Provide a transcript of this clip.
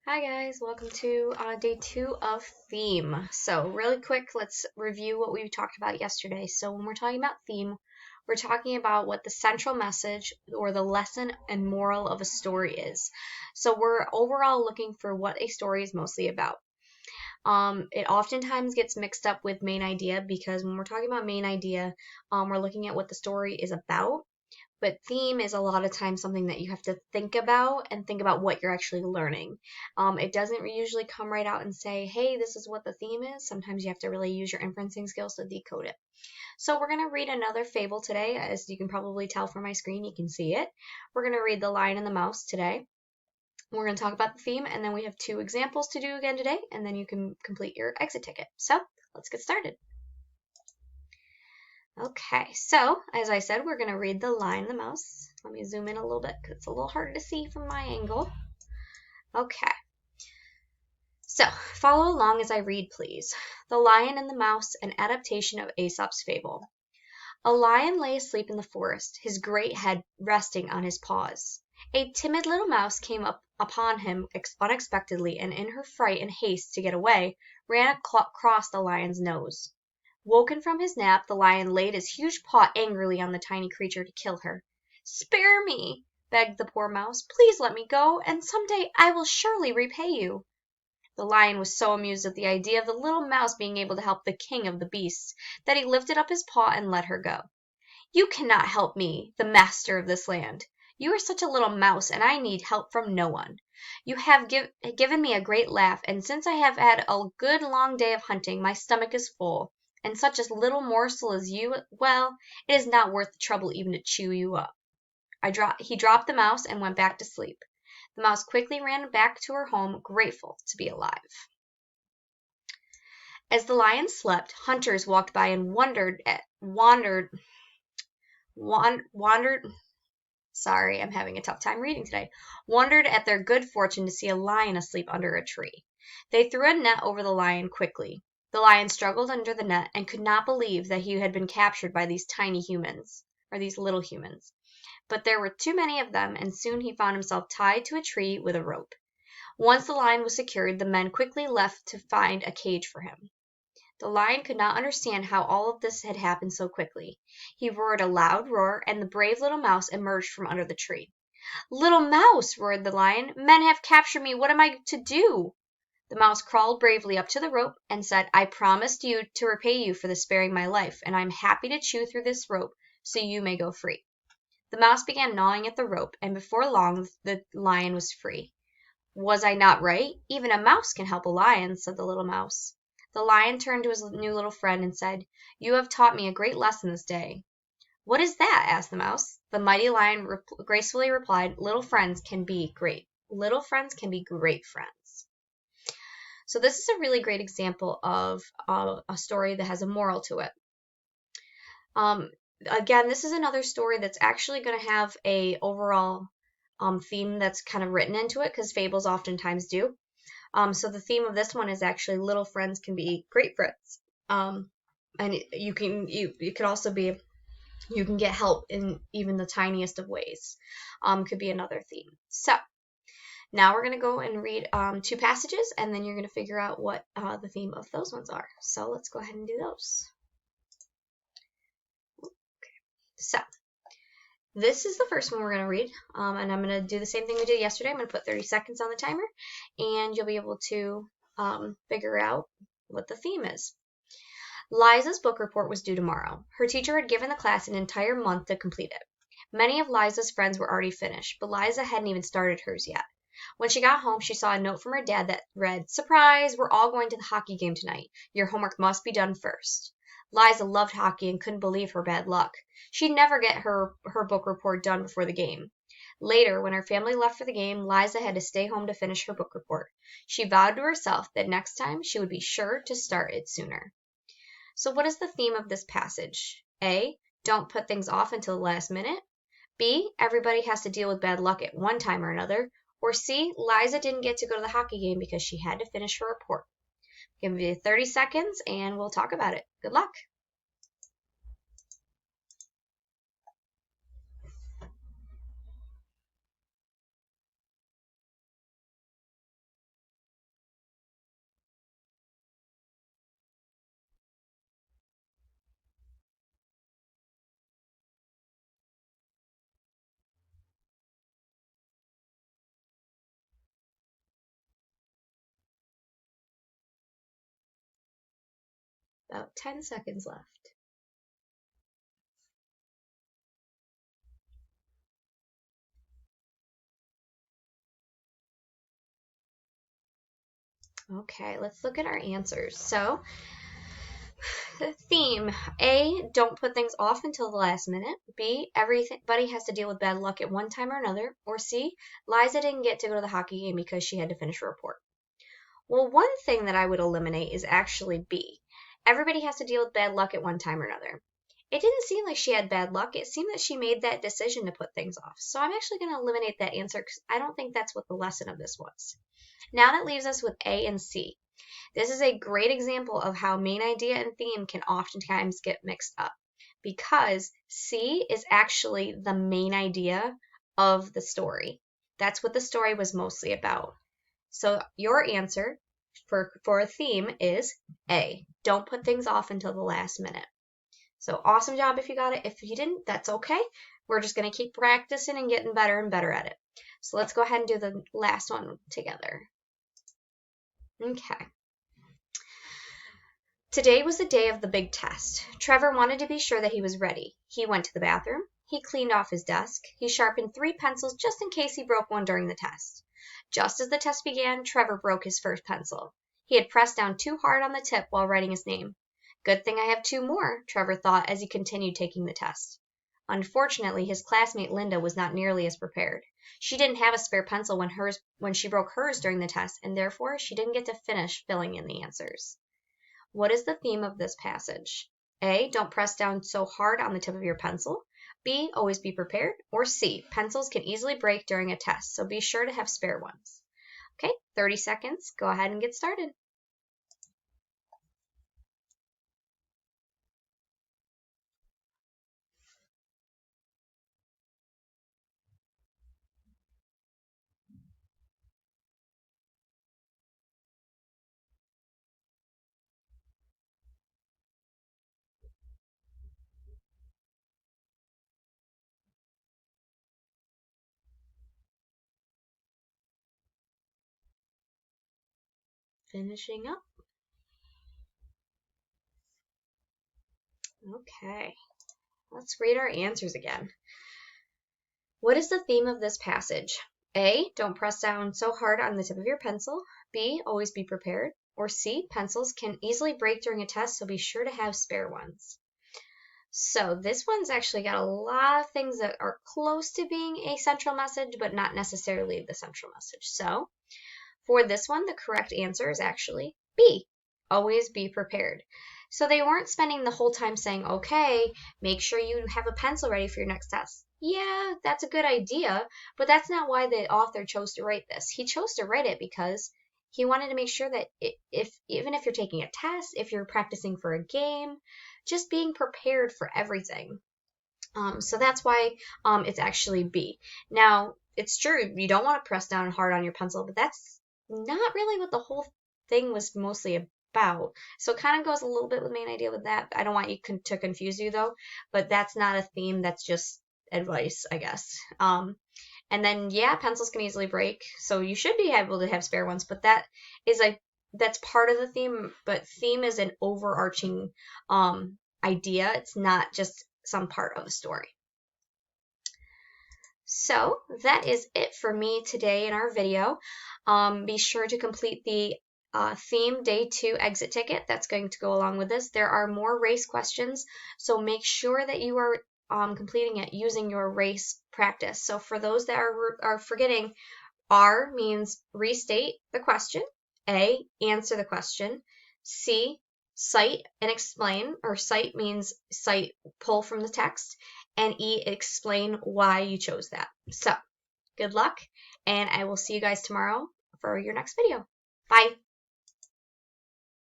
Hi guys, welcome to day 2 of theme. So really quick, let's review what we talked about yesterday. So when we're talking about theme, we're talking about what the central message or the lesson and moral of a story is. So we're overall looking for what a story is mostly about. It oftentimes gets mixed up with main idea because when we're talking about main idea, we're looking at what the story is about. But theme is a lot of times something that you have to think about and think about what you're actually learning. It doesn't usually come right out and say, hey, this is what the theme is. Sometimes you have to really use your inferencing skills to decode it. So we're going to read another fable today. As you can probably tell from my screen, you can see it. We're going to read The Lion and the Mouse today. We're going to talk about the theme, and then we have 2 examples to do again today, and then you can complete your exit ticket. So let's get started. Okay, so as I said, we're going to read The Lion and the Mouse. Let me zoom in a little bit because it's a little harder to see from my angle. Okay, so follow along as I read, please. The Lion and the Mouse, an adaptation of Aesop's fable. A lion lay asleep in the forest, his great head resting on his paws. A timid little mouse came up upon him unexpectedly, and in her fright and haste to get away, ran across the lion's nose. Woken from his nap, the lion laid his huge paw angrily on the tiny creature to kill her. "Spare me!" begged the poor mouse. "Please let me go, and some day I will surely repay you." The lion was so amused at the idea of the little mouse being able to help the king of the beasts that he lifted up his paw and let her go. "You cannot help me, the master of this land. You are such a little mouse, and I need help from no one. You have given me a great laugh, and since I have had a good long day of hunting, my stomach is full, and such a little morsel as you, well, it is not worth the trouble even to chew you up." He dropped the mouse and went back to sleep. The mouse quickly ran back to her home, grateful to be alive. As the lion slept, hunters walked by and wandered. Sorry, I'm having a tough time reading today. Wondered at their good fortune to see a lion asleep under a tree. They threw a net over the lion quickly. The lion struggled under the net and could not believe that he had been captured by these tiny humans, or these little humans. But there were too many of them, and soon he found himself tied to a tree with a rope. Once the lion was secured, the men quickly left to find a cage for him. The lion could not understand how all of this had happened so quickly. He roared a loud roar, and the brave little mouse emerged from under the tree. "Little mouse," roared the lion, "men have captured me. What am I to do?" The mouse crawled bravely up to the rope and said, "I promised you to repay you for the sparing my life, and I am happy to chew through this rope so you may go free." The mouse began gnawing at the rope, and before long the lion was free. "Was I not right? Even a mouse can help a lion," said the little mouse. The lion turned to his new little friend and said, "You have taught me a great lesson this day." "What is that?" asked the mouse. The mighty lion gracefully replied, "Little friends can be great. Little friends can be great friends." So this is a really great example of a story that has a moral to it. Again, this is another story that's actually going to have a overall theme that's kind of written into it, because fables oftentimes do. So the theme of this one is actually little friends can be great friends. And you could also be, you can get help in even the tiniest of ways. Could be another theme. So now we're going to go and read 2 passages, and then you're going to figure out what the theme of those ones are. So let's go ahead and do those. So this is the first one we're going to read, and I'm going to do the same thing we did yesterday. I'm going to put 30 seconds on the timer, and you'll be able to figure out what the theme is. Liza's book report was due tomorrow. Her teacher had given the class an entire month to complete it. Many of Liza's friends were already finished, but Liza hadn't even started hers yet. When she got home, she saw a note from her dad that read, "Surprise! We're all going to the hockey game tonight. Your homework must be done first." Liza loved hockey and couldn't believe her bad luck. She'd never get her book report done before the game. Later, when her family left for the game, Liza had to stay home to finish her book report. She vowed to herself that next time she would be sure to start it sooner. So what is the theme of this passage? A, don't put things off until the last minute. B, everybody has to deal with bad luck at one time or another. Or C, Liza didn't get to go to the hockey game because she had to finish her report. Give me 30 seconds and we'll talk about it. Good luck. About 10 seconds left. Okay, let's look at our answers. So, the theme: A, don't put things off until the last minute. B, everybody has to deal with bad luck at one time or another. Or C, Liza didn't get to go to the hockey game because she had to finish a report. Well, one thing that I would eliminate is actually B. Everybody has to deal with bad luck at one time or another. It didn't seem like she had bad luck. It seemed that she made that decision to put things off. So I'm actually going to eliminate that answer because I don't think that's what the lesson of this was. Now that leaves us with A and C. This is a great example of how main idea and theme can oftentimes get mixed up because C is actually the main idea of the story. That's what the story was mostly about. So your answer for a theme is A. Don't put things off until the last minute. So awesome job if you got it. If you didn't, that's okay. We're just going to keep practicing and getting better and better at it. So let's go ahead and do the last one together. Okay. Today was the day of the big test. Trevor wanted to be sure that he was ready. He went to the bathroom. He cleaned off his desk. He sharpened 3 pencils just in case he broke one during the test. Just as the test began, Trevor broke his first pencil. He had pressed down too hard on the tip while writing his name. Good thing I have 2 more, Trevor thought as he continued taking the test. Unfortunately, his classmate Linda was not nearly as prepared. She didn't have a spare pencil when she broke hers during the test, and therefore she didn't get to finish filling in the answers. What is the theme of this passage? A, don't press down so hard on the tip of your pencil. B, always be prepared. Or C, pencils can easily break during a test, so be sure to have spare ones. Okay, 30 seconds. Go ahead and get started. Finishing up. Okay, let's read our answers again. What is the theme of this passage? A, don't press down so hard on the tip of your pencil. B, always be prepared. Or C, pencils can easily break during a test, so be sure to have spare ones. So this one's actually got a lot of things that are close to being a central message, but not necessarily the central message. So for this one, the correct answer is actually B, always be prepared. So they weren't spending the whole time saying, okay, make sure you have a pencil ready for your next test. Yeah, that's a good idea, but that's not why the author chose to write this. He chose to write it because he wanted to make sure that even if you're taking a test, if you're practicing for a game, just being prepared for everything. So that's why it's actually B. Now, it's true, you don't want to press down hard on your pencil, but that's not really what the whole thing was mostly about. So it kind of goes a little bit with main idea with that. I don't want you to confuse you, though, but that's not a theme. That's just advice, I guess. And then, yeah, pencils can easily break, so you should be able to have spare ones, but that's part of the theme, but theme is an overarching idea. It's not just some part of a story. So that is it for me today in our video. Be sure to complete the theme day 2 exit ticket that's going to go along with this. There are more race questions, so make sure that you are completing it using your race practice. So for those that are forgetting, R means restate the question. A, answer the question. C, cite and explain, or cite means cite, pull from the text. And E, explain why you chose that. So, good luck, and I will see you guys tomorrow for your next video. Bye!